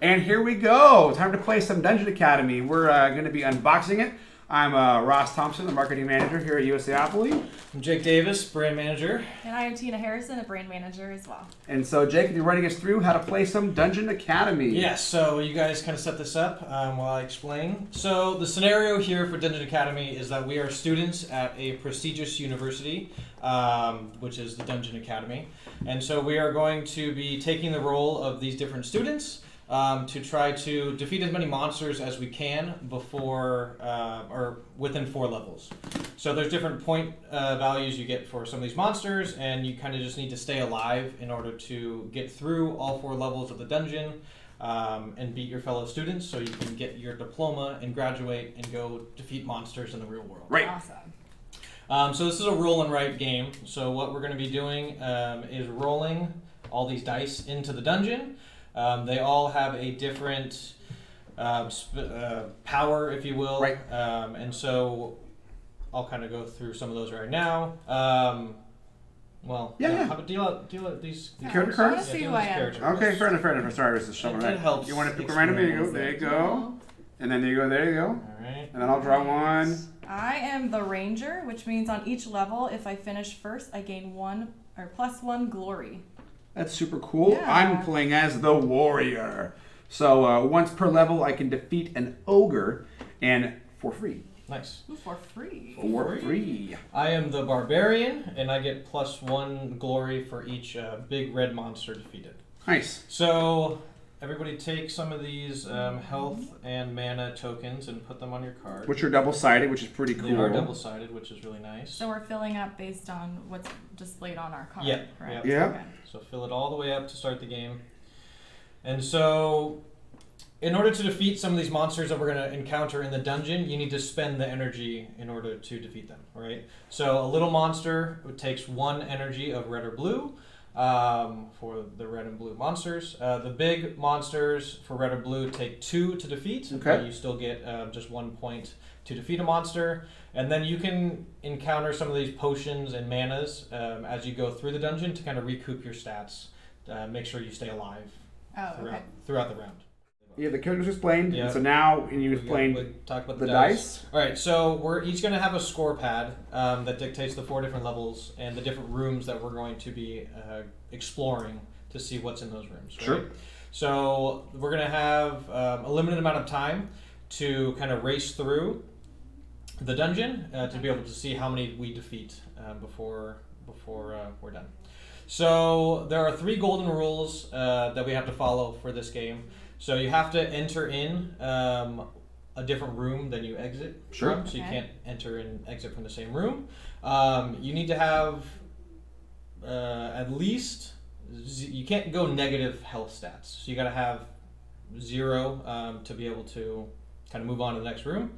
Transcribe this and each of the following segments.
And here we go. Time to play some Dungeon Academy. We're going to be unboxing it. I'm Ross Thompson, the marketing manager here at USAopoly. I'm Jake Davis, brand manager. And I am Tina Harrison, a brand manager as well. And so Jake will be running us through how to play some Dungeon Academy. Yes, so you guys kind of set this up while I explain. So the scenario here for Dungeon Academy is that we are students at a prestigious university, which is the Dungeon Academy. And so we are going to be taking the role of these different students to try to defeat as many monsters as we can before or within 4 levels. So there's different point values you get for some of these monsters, and you kind of just need to stay alive in order to get through all 4 levels of the dungeon and beat your fellow students so you can get your diploma and graduate and go defeat monsters in the real world. Right. Awesome. So this is a roll and write game. So what we're going to be doing is rolling all these dice into the dungeon. They all have a different power, if you will. Right. And so I'll kind of go through some of those right now. Yeah. How about deal out these Character I cards? want to see deal who I these am. character Okay, cards. fair enough. Sorry, I was just shoving It right. helps You want to pick one random? There you go. There you go. And then there you go. There you go. All right. And then I'll draw one. I am the ranger, which means on each level, if I finish first, I gain +1 glory. That's super cool. Yeah. I'm playing as the warrior. So once per level, I can defeat an ogre, and for free. Nice. Ooh, for free. For free. I am the barbarian, and I get +1 glory for each big red monster defeated. Nice. So everybody take some of these health and mana tokens and put them on your card. Which are double-sided, which is pretty cool. They are double-sided, which is really nice. So we're filling up based on what's displayed on our card, Yeah, correct? yeah. Okay. So fill it all the way up to start the game. And so in order to defeat some of these monsters that we're going to encounter in the dungeon, you need to spend the energy in order to defeat them, right? So a little monster takes 1 energy of red or blue for the red and blue monsters. The big monsters for red or blue take 2 to defeat, Okay. but you still get just 1 point to defeat a monster. And then you can encounter some of these potions and manas as you go through the dungeon to kind of recoup your stats, make sure you stay alive Oh, okay. throughout the round. Yeah, the characters explained. Yeah. So now, and you explained We talk about the dice. All right, so we're each going to have a score pad that dictates the 4 different levels and the different rooms that we're going to be exploring to see what's in those rooms. Right? Sure. So we're going to have a limited amount of time to kind of race through the dungeon to be able to see how many we defeat before we're done. So there are 3 golden rules that we have to follow for this game. So you have to enter in a different room than you exit Sure. from. So you Okay. can't enter and exit from the same room. You need to have at least, you can't go negative health stats. So you got to have 0 to be able to kind of move on to the next room.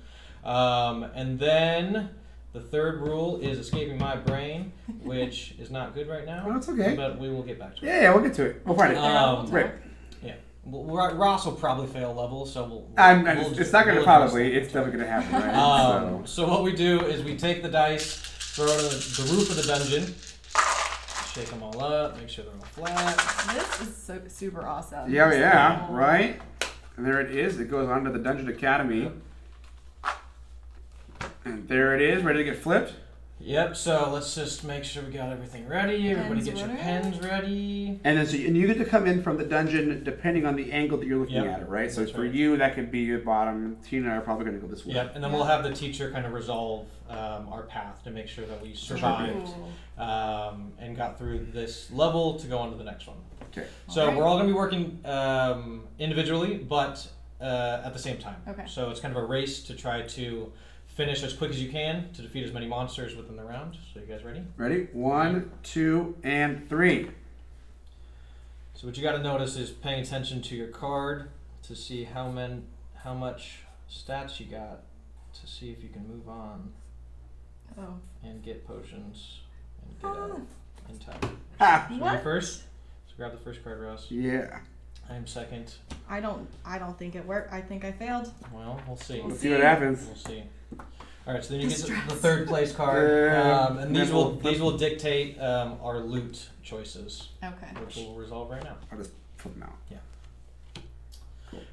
And then the 3rd rule is escaping my brain, which is not good right now. Oh, it's okay. But we will get back to it. Yeah, we'll get to it. We'll find it. Right. Yeah. Well, Ross will probably fail levels, so we'll It's not going to probably. It's definitely going to happen, right? So what we do is we take the dice, throw it on the roof of the dungeon, shake them all up, make sure they're all flat. This is so super awesome. Yeah, So- right? And there it is. It goes on to the Dungeon Academy. And there it is, ready to get flipped. Yep. So let's just make sure we got everything ready. Everybody Pens get your ready? pens ready. And then and you get to come in from the dungeon depending on the angle that you're looking Yep. at it, right? So That's for right. you, that could be your bottom. Tina and I are probably going to go this way. Yep. And then we'll have the teacher kind of resolve our path to make sure that we survived Ooh. and got through this level to go on to the next one. Okay. So Alright. we're all going to be working individually, but at the same time. Okay. So it's kind of a race to try to finish as quick as you can to defeat as many monsters within the round. So you guys ready? Ready? 1, 2, and 3. So what you got to notice is paying attention to your card to see how much stats you got to see if you can move on Oh. and get potions and get out in time. Ah! So What? you're first. So grab the first card, Ross. Yeah. I am second. I don't think it worked. I think I failed. Well, we'll see. Let's see what happens. We'll see. All right, so then you The get stress. the 3rd place card, and these then will we'll dictate our loot choices, Okay. which we'll resolve right now. I'll just flip them out.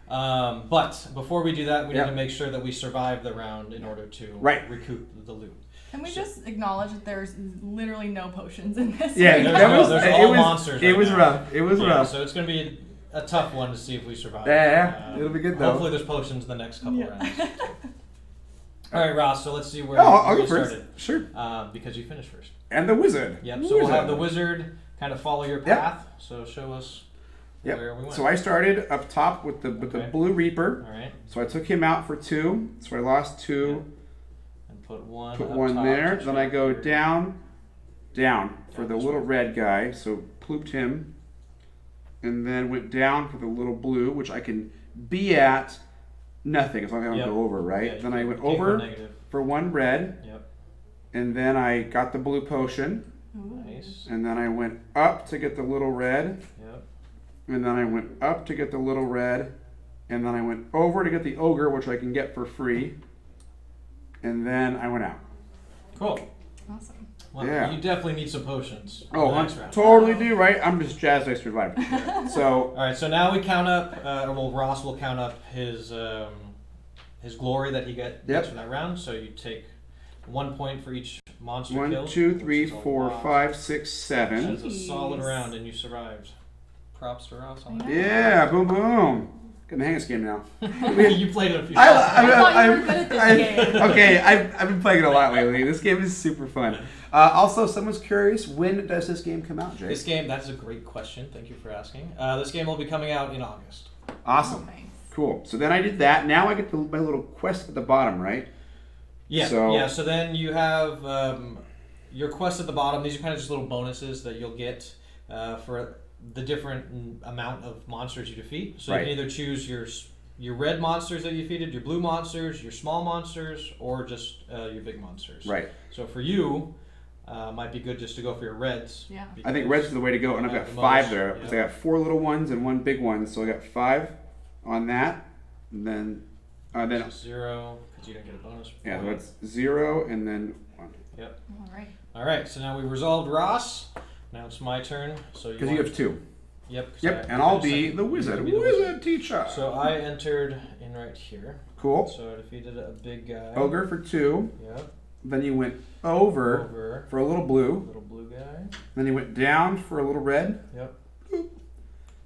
But before we do that, we Yep. need to make sure that we survive the round in order to Right. recoup the loot. Can we just acknowledge that there's literally no potions in this? Yeah, There's that no- was, there's it all was, monsters It right was now. rough. It was Yeah, rough. so it's going to be a tough one to see if we survive. Yeah, it'll be good though. Hopefully there's potions in the next couple Yeah. rounds. All right, Ross, so let's see where I'll we go first. started. Sure. Because you finished first. And the wizard. Yep, so we'll have the wizard kind of follow your Yep. path. So show us where we went. So I started up top with the Okay. blue reaper. All right, So I took him out for 2. So I lost 2. and put one Put up one top there. to Then I check go your- down for the this little one. red guy. So plooped him. And then went down for the little blue, which I can be at nothing as long as I don't Yep. go over, right? Yeah, Then I went gain one over negative. for 1 red. Yep, And then I got the blue potion. Ooh. nice. And then I went up to get the little red. Yep, And then I went up to get the little red. And then I went over to get the ogre, which I can get for free. And then I went out. cool. Awesome. Well, Yeah. you definitely need some potions. for Oh, the I next round. totally do, right? I'm just jazzed I survived. So, All right, so now we count up, Ross will count up his glory that he gets Yep. for that round. So you take 1 point for each monster 1, killed. 2, 3, which is a 4, lot. 5, 6, 7. That's a solid Jeez. round, and you survived. Props to Ross on I that. know. Yeah, boom, boom. Getting the hang of this game now. You played it a few I, times. I thought you were good at this game. Okay, I've been playing it a lot lately. This game is super fun. Also, someone's curious, when does this game come out, Jay? This game, that's a great question. Thank you for asking. This game will be coming out in August. Awesome. Oh, nice. Cool. So then I did that. Now I get my little quest at the bottom, right? Yeah, So- yeah. So then you have your quest at the bottom. These are kind of just little bonuses that you'll get for the different amount of monsters you defeat. So Right. you can either choose your red monsters that you defeated, your blue monsters, your small monsters, or just your big monsters. Right. So for you, might be good just to go for your reds. Yeah. I think because- red's the way to go, and I've Yeah, got the 5 most, there. Because yeah. I got 4 little ones and 1 big one, so I got 5 on that. And then, So 0, because you didn't get a bonus. yeah, so point. it's 0 and then 1. Yep. All right. All right. So now we've resolved Ross. Now it's my turn. So Because you have 2. Yep. 'cause Yep, I- and I'll I be second- the you're wizard. gonna be the Wizard teacher. So I entered in right here. Cool. So I defeated a big guy. Ogre for 2. Yep. Then you went over Over. for a little blue. Little blue guy. Then you went down for a little red. Yep.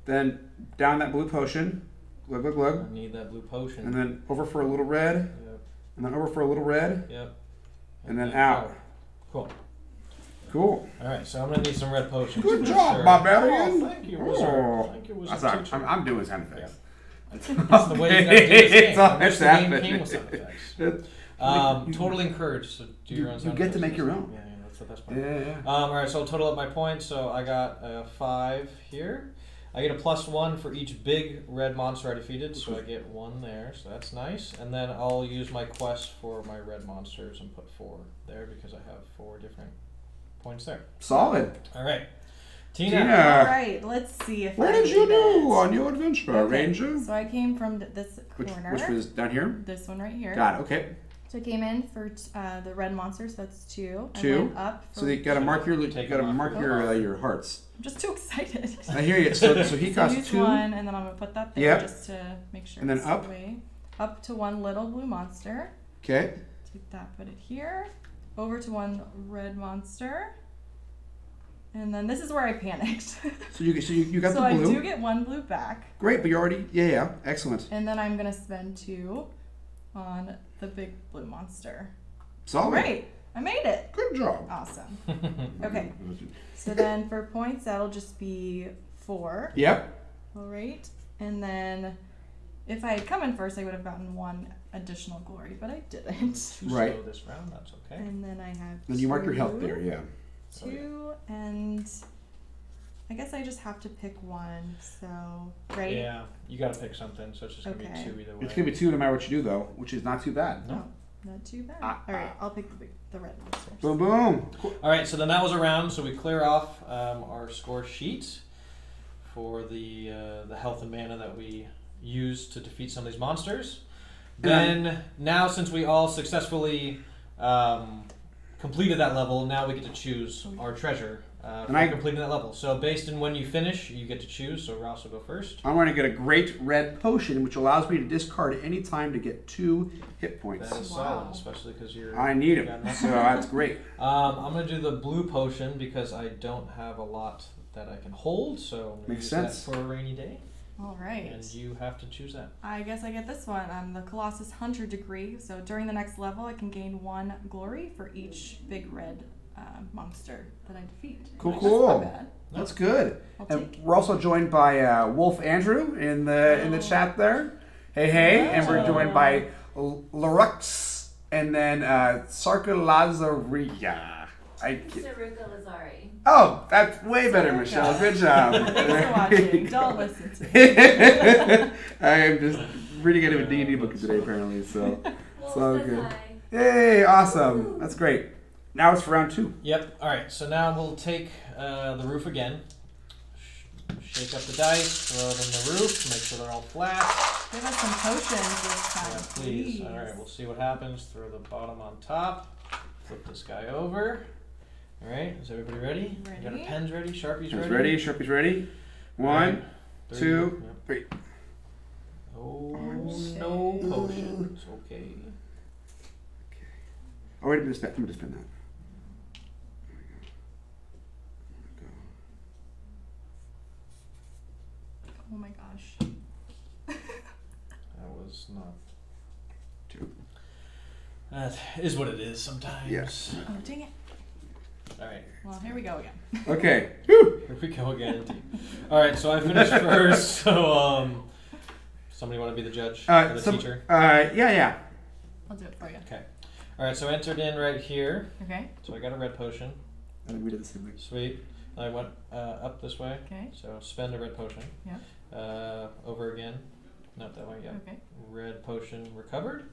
Then down that blue potion. Glug, glug, glug. I need that blue potion. And then over for a little red. Yep. And then over for a little red. Yep. And then out. Cool. Cool. All right. So I'm gonna need some red potions. Good for job, sure. Barbarian. Oh, thank you, wizard. Oh. Thank you, wizard. That's teacher. I'm doing sound effects. That's the way you gotta do this game. It's all- I wish it's the game happening. came with sound effects. You- Totally encouraged to do your own you sound get to effects. make your own. Yeah, that's the best part. Yeah. All right, so I'll total up my points. So I got 5 here. I get a +1 for each big red monster I defeated, so I get 1 there, so that's nice. And then I'll use my quest for my red monsters and put 4 there because I have 4 different points there. Solid. All right, Tina. All right. Let's see if What I did you made it. do on your adventure, Okay, Ranger? So I came from this Which corner. was down here? This one right here. Got it. Okay. So I came in for the red monsters. That's 2. Two. I went up. So you gotta mark your Take gotta them off mark your your hearts. I'm just too excited. I hear you. So he So costs use 2. 1, and then I'm gonna put that there Yep. just to make sure. And then it's up. away. Up to 1 little blue monster. Okay. Take that, put it here. Over to 1 red monster. And then this is where I panicked. So you got so the blue. I do get 1 blue back. Great, but you're already yeah. Excellent. And then I'm gonna spend 2 on the big blue monster. Solid. Great! I made it! Good job. Awesome. Okay. So then for points, that'll just be 4. Yep. Alright. And then if I had come in first, I would have gotten 1 additional glory, but I didn't. Too Right. slow this round. That's okay. And then I have Then you mark your health 2, there. Yeah. 2, and I guess I just have to pick 1. So, right? Yeah, you got to pick something. So it's just gonna Okay. be 2 either way. It's gonna be 2 no matter what you do though, which is not too bad. No. Not too bad. Ah, Alright, ah. I'll pick the red monsters. Boom boom. Cool. All right, so then that was a round. So we clear off our score sheet for the health and mana that we used to defeat some of these monsters. Then now, since we all successfully completed that level, now we get to choose our treasure for completing that level. So based on when you finish, you get to choose. So Ross will go first. I'm going to get a great red potion, which allows me to discard any time to get 2 hit points. That is solid, especially because you're. I need them, so that's great. I'm going to do the blue potion because I don't have a lot that I can hold. So I'm Makes use sense. that for a rainy day. All right. And you have to choose that. I guess I get this one. I'm the Colossus Hunter degree. So during the next level, I can gain 1 glory for each big red monster that I defeat. Cool, That's cool. not bad. That's good. I'll And take it. we're also joined by Wolf Andrew in the chat there. Hey, and we're joined by Larux and then Sarka Lazaria. Saruka Lazari. Oh, that's way better, Michelle. Good job. Thanks for watching. Don't listen to me. I am just reading out of a D&D book today, apparently. So, Wolf so says good. hi. Yay! Awesome. That's great. Now it's for round 2. Yep. All right. So now we'll take the roof again. Shake up the dice. Throw them in the roof. Make sure they're all flat. Give us some potions this time, Yeah, please. All right. We'll see what happens. Throw the bottom on top. Flip this guy over. All right. Is everybody ready? You got Ready. your pens ready? Sharpies It's ready? ready. Sharpie's ready. All 1, right. 2, Yep. 3. Oh, Okay. no potions. Okay. Oh, wait a minute. I'm going to spin that. Oh my gosh. That was not. 2. That is what it is sometimes. Yes. Oh, dang it. All right. Well, here we go again. Okay. Whew. Here we go again. Indeed. All right. So I finished first. So somebody want to be the judge or the teacher? Yeah. I'll do it for you. Okay. All right. So I entered in right here. Okay. So I got a red potion. I think we did the same thing. Sweet. I went up this way. Okay. So spend a red potion. Yeah. Over again. Not that way. Yeah. Okay. Red potion recovered.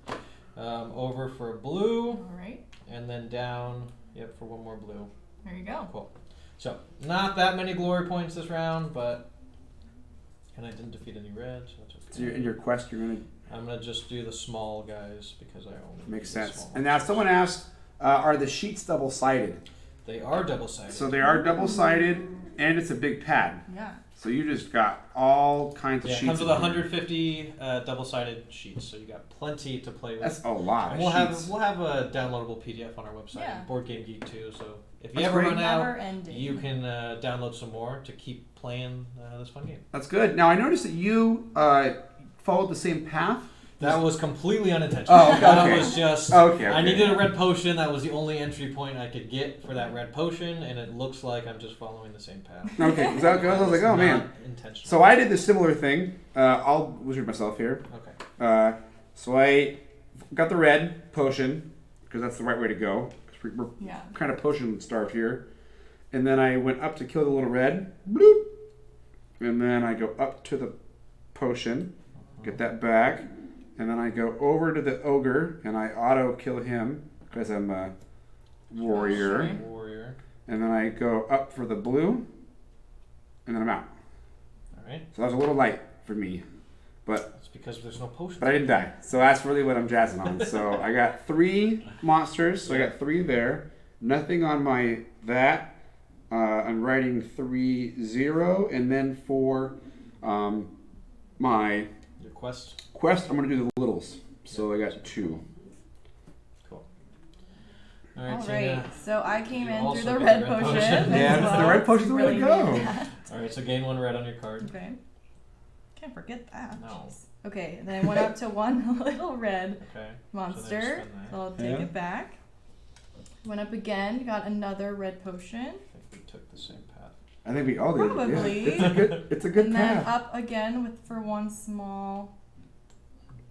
Over for a blue, All right. and then down. Yep, for 1 more blue. There you go. Cool. So not that many glory points this round, but and I didn't defeat any red, so that's okay. So in your quest, you're going I'm gonna just do the small guys because I only to make do the sense. small And now ones. someone asked, are the sheets double-sided? They are double-sided. So they are double-sided, and it's a big pad. Yeah. So you just got all kinds of yeah, it sheets. comes with in here. 150 double-sided sheets, so you got plenty to play with. That's a lot And of sheets. we'll have a downloadable PDF on our website, Yeah. Board Game Geek too. So if you That's ever great. run out, Never ending. you can download some more to keep playing this fun game. That's good. Now I noticed that you followed the same path. That was completely unintentional. Oh, okay. That was just. Okay. I needed a red potion. That was the only entry point I could get for that red potion, and it looks like I'm just following the same path. Okay, because I was like, oh It's man. not intentional. So I did the similar thing. I'll wizard myself here. Okay. So I got the red potion because that's the right way to go. 'Cause we're Yeah. kind of potion starved here. And then I went up to kill the little red. Bloop. And then I go up to the potion, get that back. And then I go over to the ogre and I auto kill him because I'm a warrior. Okay. Warrior. And then I go up for the blue. And then I'm out. All right. So that was a little light for me. But It's because there's no potion. I didn't die. So that's really what I'm jazzing on. So I got 3 monsters. So I got 3 there. Nothing on my that. I'm writing 3 0. And then for my Your quest. quest, I'm going to do the littles. So I got 2. Cool. All right, All Tina. right. So I came You in also through the get red the red potion. potion. as Yeah, well. the red potion's the way to Really go. needed that. All right, so gain 1 red on your card. Okay. Can't forget that. No. Jeez. Okay, then I went up to 1 little red Okay. monster. spend that. So I'll take Yeah. it back. Went up again, got another red potion. I think we took the same path. I think we all did. Probably. Yeah. It's a good And then path. up again with for 1 small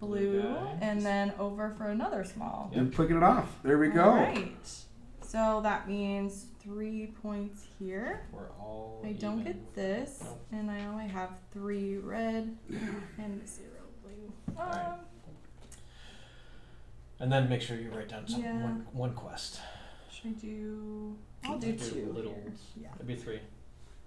blue, Blue guy. and then over for another small. And clicking it off. There we go. Alright. So that means 3 points here. We're all. I don't even. get this, Nope. and I only have 3 red and 0 blue. Alright. And then make sure you write down some Yeah. one quest. Should I do? I'll do Do 2. little- here. Yeah. It'd be 3.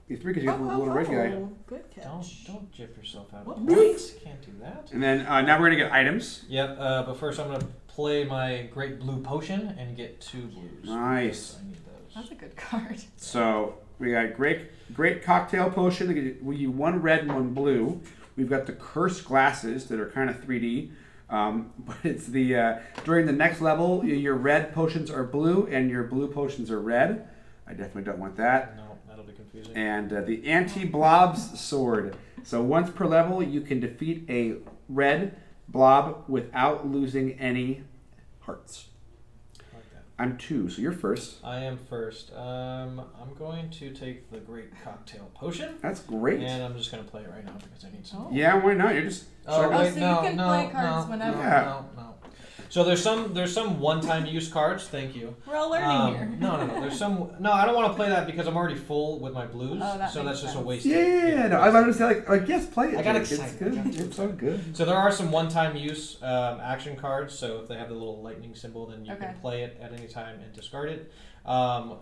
You 3 because you got the little red guy. Good catch. Don't jip yourself out What? of points. Can't do that. And then now we're gonna get items. Yep. But first, I'm gonna play my great blue potion and get 2 blues. Nice. I need those. That's a good card. So we got great cocktail potion. We use 1 red and 1 blue. We've got the cursed glasses that are kind of 3D. But it's the during the next level, your red potions are blue and your blue potions are red. I definitely don't want that. No, that'll be confusing. And the anti-blobs sword. So once per level, you can defeat a red blob without losing any hearts. Like that. I'm 2, so you're first. I am first. I'm going to take the great cocktail potion. That's great. And I'm just gonna play it right now because I need some. Oh. Yeah, why not? You're just. Oh, Oh, wait, so no, you can no, play cards no, whenever. Yeah. No. So there's some one-time use cards. Thank you. We're all learning here. No. There's some. No, I don't want to play that because I'm already full with my blues. Oh, that so makes that's just a sense. waste. Yeah, no, I wanted to say like yes, play it. I got Jake. excited. It's good. I got too It's so good. So there are some one-time use action cards. So if they have the little lightning symbol, then you Okay. can play it at any time and discard it.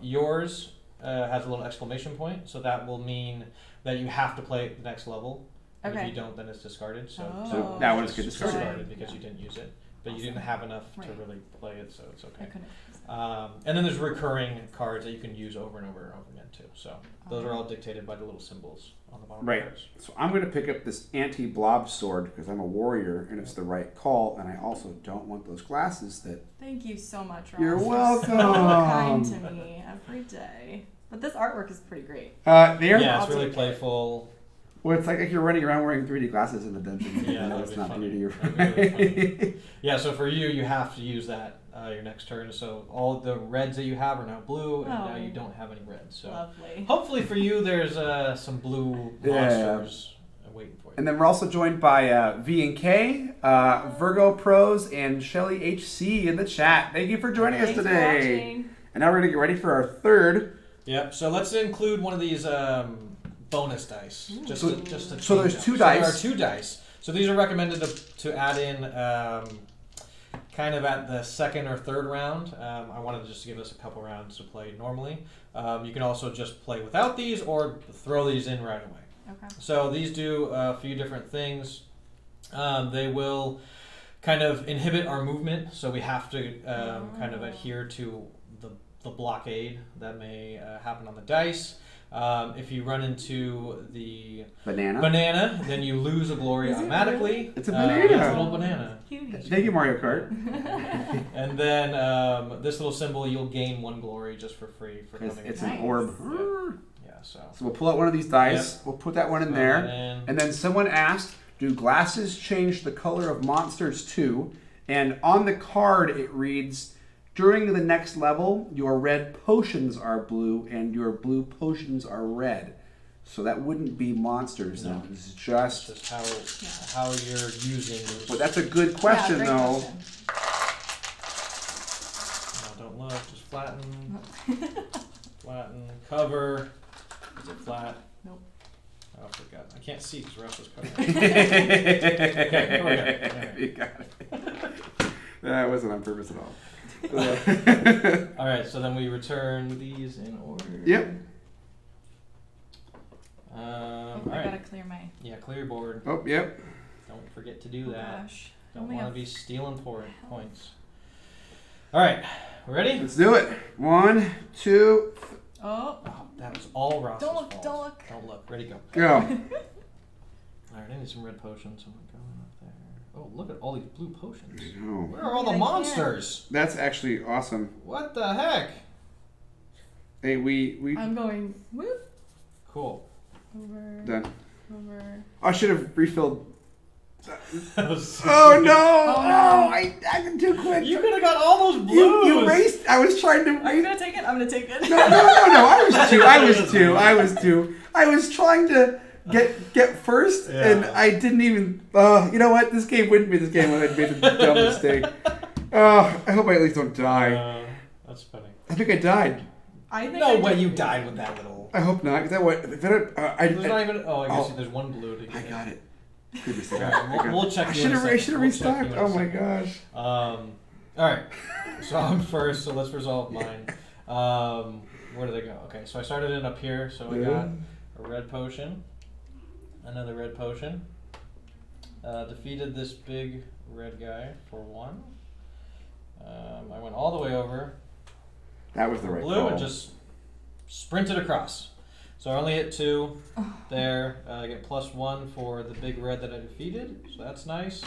Yours has a little exclamation point, so that will mean that you have to play it the next level. And Okay. if you don't, then it's discarded. So So that one is it's good discarded. because you didn't use it, but you didn't have enough to Right. really play it, so it's I okay. couldn't. And then there's recurring cards that you can use over and over and over again too. So those are all dictated by the little symbols on the bottom Right. of the cards. So I'm going to pick up this anti-blob sword because I'm a warrior and it's the right call, and I also don't want those glasses that. Thank you so much, Ross. You're welcome. So kind to me every day. But this artwork is pretty great. They're Yeah, I'll it's really take it. playful. well, it's like you're running around wearing 3D glasses in the dungeon. Yeah, I know that'd it's be not funny. beauty. That'd be really funny. Yeah, so for you, you have to use that your next turn. So all the reds that you have are now blue, and now you don't have any reds. So Lovely. hopefully for you, there's some blue monsters waiting for you. And then we're also joined by V and K, Virgo Pros, and Shelly HC in the chat. Thank you for joining us Thanks for today. watching. And now we're gonna get ready for our third. Yep. So let's include one of these bonus dice. Just So- to so change there's up. 2 There are dice. 2 dice. So these are recommended to add in kind of at the second or third round. I wanted to just give us a couple rounds to play normally. You can also just play without these or throw these in right away. Okay. So these do a few different things. They will kind of inhibit our movement, so we have to kind of adhere to the blockade that may happen on the dice. If you run into the banana, then you lose a glory Is it automatically. really? It's a banana. It's a little banana. Huge. Thank you, Mario Kart. And then this little symbol, you'll gain 1 glory just for free for coming. It's Nice. an orb. Yeah, so. So we'll pull out one of these dice. Yep. We'll put that one in Throw there. that in. And then someone asked, do glasses change the color of monsters too? And on the card it reads, during the next level, your red potions are blue and your blue potions are red. So that wouldn't be monsters then. It's It's just... just how you're using those. But that's a good question Yeah, great though. question. No, don't look. Just flatten. Flatten. Cover. Is it flat? Nope. Oh, I forgot. I can't see because Russ was covering. Okay, here we go. You got it. That wasn't on purpose at all. All right, so then we return these in order. Yep. Oh, All I gotta right. clear my. Yeah, clear your board. Oh, yep. Don't forget to do Oh that. gosh. Don't Only want to have- be stealing points. All right, ready? Let's do it. 1, 2, Oh. Oh, that was all Ross's Don't look, fault. don't look. Don't look. Ready, go. go. All right, I need some red potions. So I'm going up there. Oh, look at all these blue potions. Oh, Where are all the I can't. monsters? that's actually awesome. What the heck? Hey, we I'm going whoop Cool. over done. over. I should have refilled. That was so Oh no! Oh, no. I did too quick. You could have got all those blues. You raced. I was trying to. Are you gonna take it? I'm gonna take it. No! I was two. I was trying to get first, Yeah. and I didn't even. You know what? This game wouldn't be this game when I made the dumb mistake. I hope I at least don't die. That's funny. I think I died. I think No I way did- you died with that little. I hope not. Cause that what? There's not even. Oh, I guess Oh. there's one blue to get. I got it. Goodness, Alright, we'll check I you in should a have. I second. should have We'll check restocked. you in a Oh my second. gosh. All right. So I'm first. So let's resolve mine. Where did they go? Okay. So I started in up here. So I got a red potion, another red potion. Defeated this big red guy for 1. I went all the way over. That was the right Blue call. and just sprinted across. So I only hit 2 there. I get +1 for the big red that I defeated, so that's nice.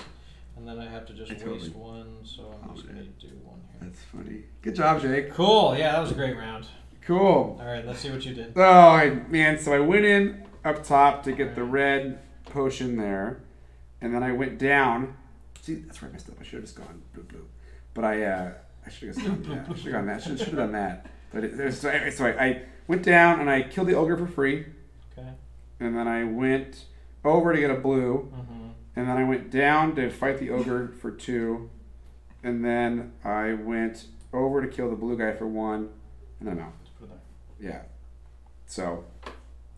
And then I have to just waste 1, so I'm just going to do 1 here. That's funny. Good job, Jake. Cool, yeah, that was a great round. Cool. Alright, let's see what you did. Oh, man. So I went in up top to get the red potion there. And then I went down. See, that's where I messed up. I should have just gone blue, blue. But I should have gone that. I should have gone that. Should have done that. But so I went down and I killed the ogre for free. Okay. And then I went over to get a blue. Mm-hmm. And then I went down to fight the ogre for 2. And then I went over to kill the blue guy for 1. And then I'm out. Just put it there. Yeah. So.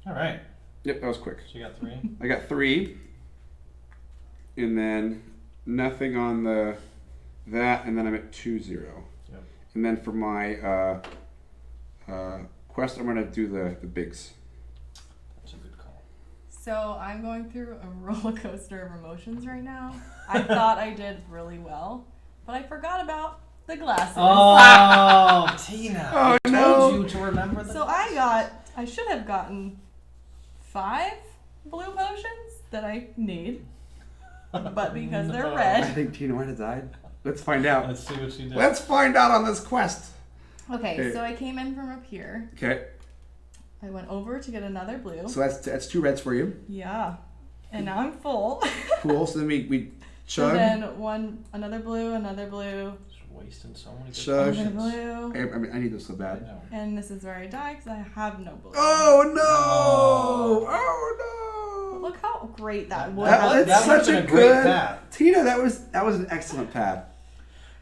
Alright. Yep, that was quick. So you got 3. I got 3. And then nothing on that. And then I'm at 2-0. Yep. And then for my quest, I'm going to do the bigs. That's a good call. So I'm going through a roller coaster of emotions right now. I thought I did really well, but I forgot about the glasses. Oh, Tina. Oh, I no. told you to remember the So I should have gotten 5 blue potions that I need, but because they're No. I red. think Tina might have died. Let's find out. Let's see what she did. Let's find out on this quest. Okay, so I came in from up here. Okay. I went over to get another blue. So that's 2 reds for you. Yeah. And now I'm full. Cool. So then we So chug. then another blue, Just wasting so many good Chug. another potions. blue. I mean, I need this so I bad. know. And this is where I die because I have no blue. Oh no! Oh. Oh no! Look how great that would That, have that's that would've such been a a great good path. Tina. That was an excellent path.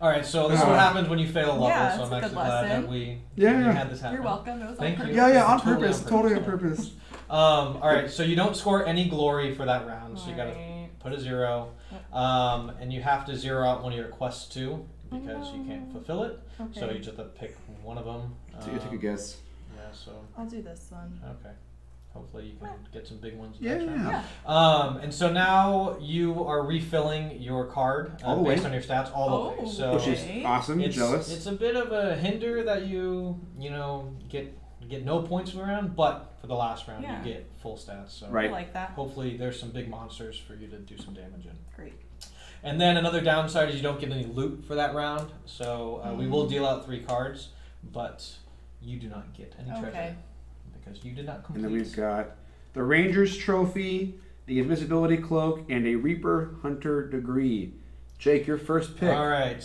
Alright, so this is what happens when you fail a level, Yeah, so it's I'm a good actually glad lesson. that we Yeah. had this happen. You're welcome. It was Thank on you. purpose. Yeah, on Totally purpose. on Totally on purpose, purpose. Alright, so you don't score any glory for that round, so you gotta Alright. put a 0. And you have to 0 out one of your quests too, because you can't fulfill it. Okay. So you just have to pick one of them. So you take a guess. Yeah, so, I'll do this one. okay. Hopefully you can get some big ones Yeah. next round. Yeah. And so now you are refilling your card All the way. based on your stats all the way. Oh. So Which is awesome. it's, Jealous. it's a bit of a hinder that you get no points for the round, but for the last round Yeah. you get full stats. So Right. I like that. hopefully there's some big monsters for you to do some damage in. Great. And then another downside is you don't get any loot for that round. So we will deal out 3 cards, but you do not get any treasure Okay. because you did not And complete. then we've got the Ranger's Trophy, the Invisibility Cloak, and a Reaper Hunter Degree. Jake, your first pick. All right.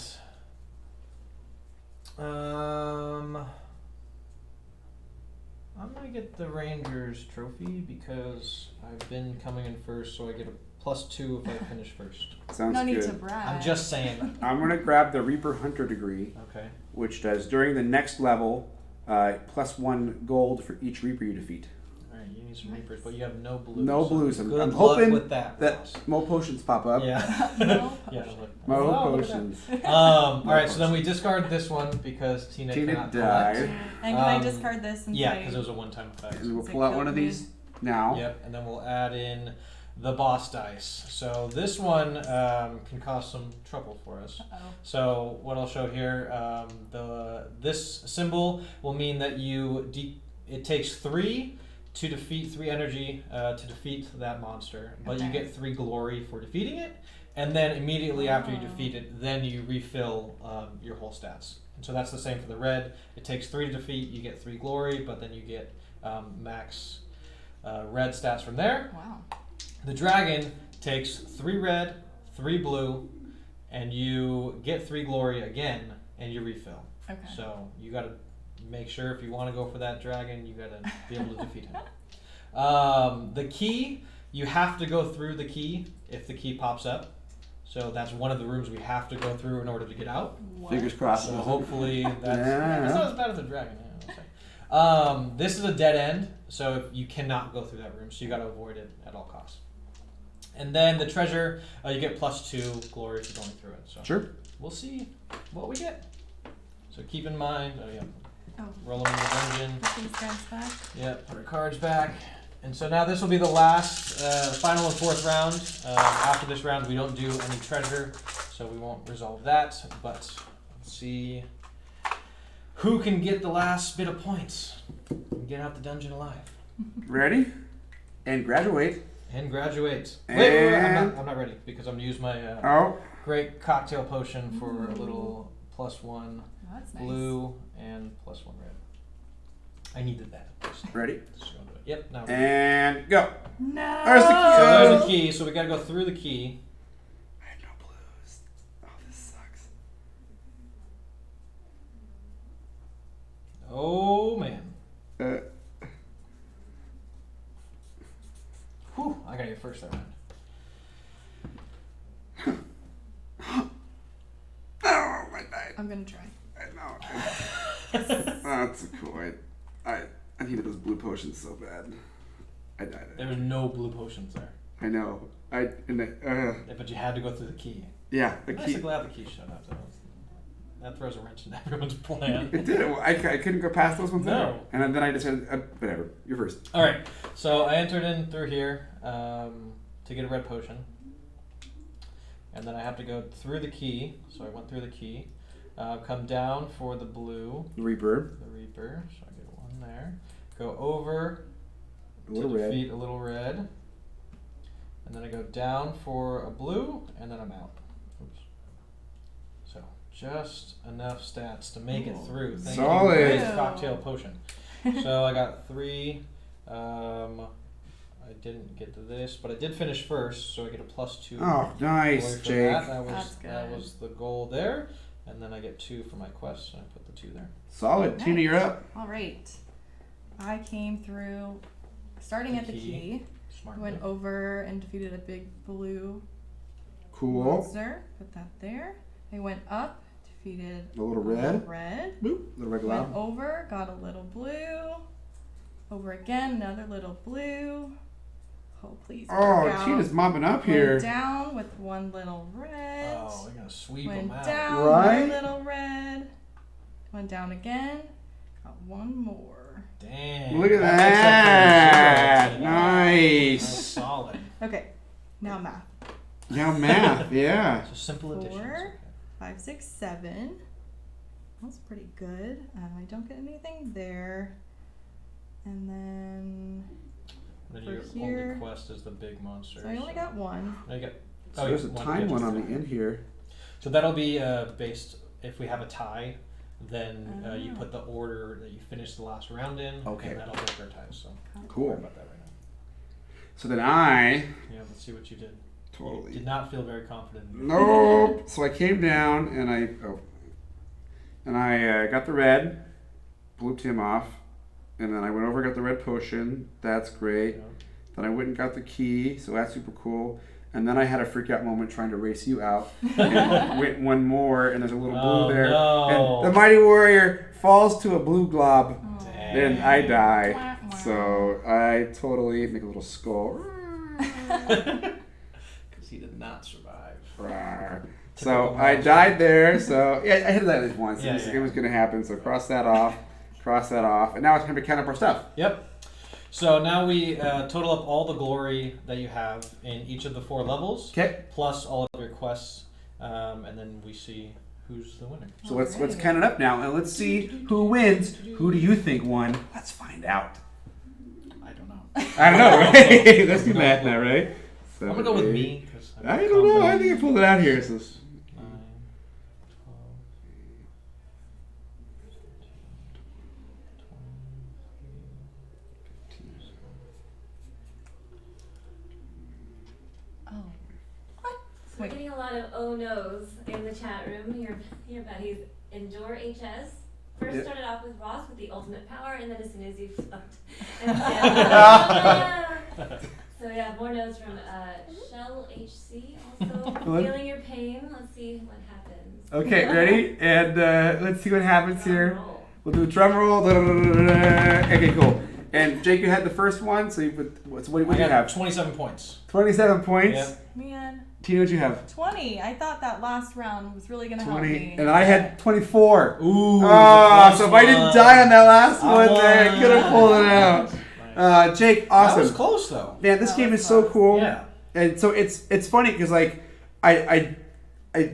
I'm gonna get the Rangers trophy because I've been coming in first, so I get a +2 if I finish first. Sounds No need good. to brag. I'm just saying. I'm going to grab the Reaper Hunter Degree, Okay. which does during the next level, +1 gold for each Reaper you defeat. All right. You need some Reapers, but you have no blues. No so blues. I'm good hoping luck with that. That Ross. more potions pop up. Yeah. No Yeah. potion. Look. More Oh, look at that. potions. All right. So then we discard this one because Tina Tina cannot died. collect. And can I Um, discard this and Yeah, say, because it was a one-time effect. And we'll Does it pull out kill one of me? these now. Yep, and then we'll add in the boss dice. So this one can cause some trouble for us. uh-oh. So what I'll show here, this symbol will mean that it takes 3 to defeat 3 energy to defeat that monster, but you Okay. get 3 glory for defeating it, and then immediately after you Oh. defeat it, then you refill your whole stats. And so that's the same for the red. It takes 3 to defeat, you get 3 glory, but then you get max red stats from there. Wow. The dragon takes 3 red, 3 blue, and you get 3 glory again, and you refill. Okay. So you got to make sure if you want to go for that dragon, you got to be able to defeat him. The key, you have to go through the key if the key pops up. So that's one of the rooms we have to go through in order to get out. What? Fingers crossed. So hopefully that's Yeah. it's not as bad as the dragon. Yeah, I'll say. This is a dead end, so you cannot go through that room. So you got to avoid it at all costs. And then the treasure, you get +2 glory for going through it. So Sure. we'll see what we get. So keep in mind, Oh. roll them in the dungeon. Put these guys back. Yep, put our cards back. And so now this will be the last, final and fourth round. After this round, we don't do any treasure, so we won't resolve that. But let's see who can get the last bit of points and get out the dungeon alive. Ready? And graduate. And graduate. And Wait, I'm not ready because I'm gonna use my oh, great cocktail potion for a little +1 Oh, that's nice. blue and +1 red. I needed that. ready? Yep. Now. And go. No. There's the So key. there's the key. So we gotta go through the key. I have no blues. Oh, this sucks. Oh man. Whew, I gotta get first that round. Oh, I died. I'm gonna try. I know. That's cool. I needed those blue potions so bad. I died. There was no blue potions there. I know. But you had to go through the key. Yeah, the I'm key. actually glad the key showed up. That throws a wrench in everyone's plan. It did. I couldn't go past those ones. No. There. And then I decided, whatever. You're first. All right. So I entered in through here to get a red potion, and then I have to go through the key. So I went through the key. Come down for the blue. Reaper. The Reaper. So I get one there. Go over A little to red. defeat a little red. And then I go down for a blue, and then I'm out. Oops. So just enough stats to make it through. Thank Solid. you for this cocktail potion. So I got 3. I didn't get to this, but I did finish first, so I get a +2. Oh, nice, for Jake. That That's good. was the goal there. And then I get 2 for my quest, and I put the 2 there. Solid. Nice. Tina, you're up. All right. I came through, starting The at the key. key. Smart. Went over and defeated a big blue Cool. monster. Put that there. I went up, defeated A little a red. red. Boop. Little red Went glob. over, got a little blue. Over again, another little blue. Oh, please. Oh, work out. Tina's mopping up Went here. down with one little red. Oh, they're going to sweep Went them out. down, Right? one little red. Went down again. Got one more. Dang. Look at That makes up that. for the zero. Nice. That's solid. Okay, now math. Now math. Yeah. So simple addition. 4, 5, 6, 7. That's pretty good. I don't get anything there. And then, Then for your here- only quest is the big monster. so I only got one. No, you got. So Oh, there's yeah, a time yeah, one just on the one. end here. So that'll be based if we have a tie, then you Oh. put the order that you finished the last round in. Okay. And that'll break our ties. So don't Cool. worry about that right now. So then I Yeah, let's see what you did. totally. Did not feel very confident. Nope. So I came down and I got the red, blew Tim off, and then I went over, got the red potion. That's great. You know? Then I went and got the key, so that's super cool. And then I had a freak out moment trying to race you out. And went one more, and there's a little Oh, blue there. no. And the mighty warrior falls to a blue glob, Oh. and I die. Wah, wah. So I totally make a little skull. Because he did not survive. Rawr. So Typical I monster. died there. So yeah, I hit that at least once. Yeah, It yeah. was going to happen. So cross that off. Cross that off. And now it's time to count up our stuff. Yep. So now we total up all the glory that you have in each of the 4 levels, Okay. plus all of your quests, and then we see who's the winner. So let's Alright. count it up now, and let's see who wins. Who do you think won? Let's find out. I don't know. I don't know, right? Let's do math now, right? I'm gonna go with me because I don't know. I think I pulled it out here. So 9, 12, Oh. What? So we're getting a lot of oh no's in the chat room. Your buddies Endure HS. First Yeah. started off with Ross with the ultimate power, and then as soon as he fucked. And so yeah, more no's from Shell HC also. Good. Feeling your pain. Let's see what happens. okay, ready? And let's see what happens here. Roll. We'll do a drum roll. Okay, cool. And Jake, you had the first one, so you put. What do I you got have? 27 points. 27 points. Yep. Man, Tina, what'd you have? 20. I thought that last round was really going to help 20. me. And I had 24. Ooh. Oh, so if I didn't die on that last one there, I could have pulled it out. Nice. Jake, That was awesome. close though. Man, this That game was is so close. cool. Yeah. And so it's funny because like I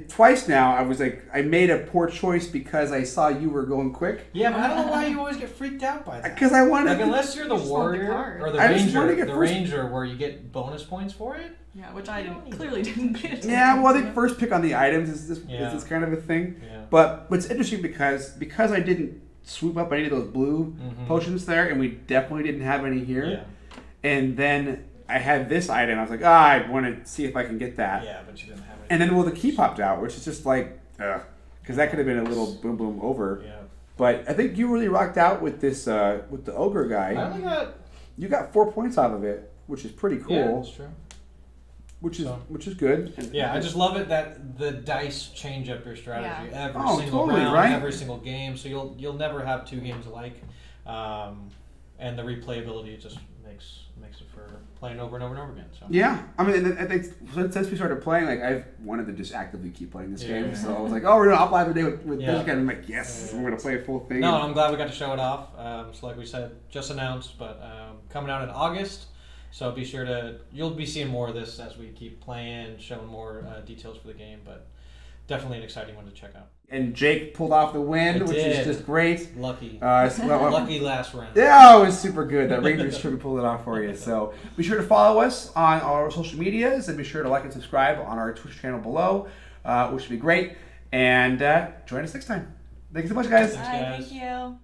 twice now I was like I made a poor choice because I saw you were going quick. Yeah, but I don't know why you always get freaked out by that. Because I wanted Like to, unless you're the just want the warrior card. or the I just wanted to ranger, get the first- ranger where you get bonus points for it. Yeah, which I clearly didn't pay attention yeah, well I think to. first pick on the items is Yeah. this kind of a thing. Yeah. But what's interesting because I didn't swoop up any of those blue Mhm. potions there, and we definitely didn't have any here. Yeah. And then I had this item. I was like, I want to see if I can get that. Yeah, but you didn't have it. And then the key popped out, which is just like, because that could have been a little boom boom over. Yeah. But I think you really rocked out with this with the ogre guy. I only got. You got 4 points out of it, which is pretty cool. Yeah, that's true. which is So. which is good. And, Yeah, I just love it that the dice change up your strategy every Oh, single totally, round, right? every single game. So you'll never have two games alike, and the replayability just makes it for playing over and over and over again. So Yeah, I mean, and I think since we started playing, like I've wanted to just actively keep playing this Yeah. game. So I was like, oh, we're gonna upload today with Yeah. this guy. And I'm like, yes, Yeah. we're gonna play a full thing. no, I'm glad we got to show it off. So like we said, just announced, but coming out in August. So be sure you'll be seeing more of this as we keep playing, showing more details for the game. But definitely an exciting one to check out. And Jake pulled off the win, I which did. is just great. Lucky, Well, lucky last round. yeah, it was super good. That Rangers trip pulled it off for you. So be sure to follow us on our social medias and be sure to like and subscribe on our Twitch channel below, which would be great. And join us next time. Thank you so much, guys. Thanks, Bye, guys. thank you.